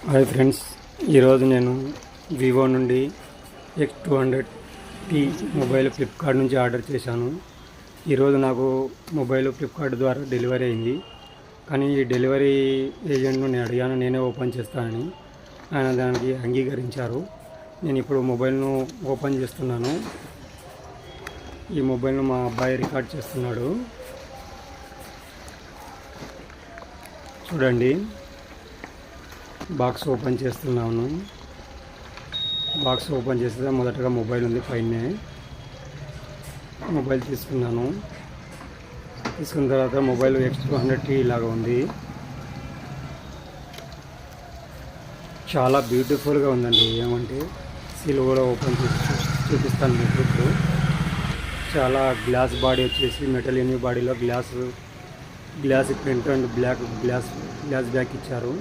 Hi friends, ఈరోజు నేను Vivo నుండి X200T మొబైల్ ఫ్లిప్కార్ట్ నుంచి ఆర్డర్ చేశాను. ఈరోజు నాకు మొబైల్ ఫ్లిప్కార్ట్ ద్వారా డెలివరీ అయింది. కానీ ఈ డెలివరీ ఏజెంట్ను నేను అడిగాను, నేనే ఓపెన్ చేస్తానని. ఆయన దానికి అంగీకరించారు. నేను ఇప్పుడు మొబైల్ను ఓపెన్ చేస్తున్నాను. ఈ మొబైల్ను మా అబ్బాయి రికార్డ్ చేస్తున్నాడు. చూడండి, బాక్స్ ఓపెన్ చేస్తున్నాను. బాక్స్ ఓపెన్ చేస్తే మొదటగా మొబైల్ ఉంది పైనే. మొబైల్ తీసుకున్న తర్వాత మొబైల్ X200T ఇలాగా ఉంది. చాలా బ్యూటిఫుల్గా ఉందండి. ఏమంటే సీల్ కూడా ఓపెన్ చేసి చూపిస్తాను మీకు ఇప్పుడు. చాలా గ్లాస్ బాడీ వచ్చేసి మెటల్ ఎన్ని బాడీలో glass print and glass back ఇచ్చారు.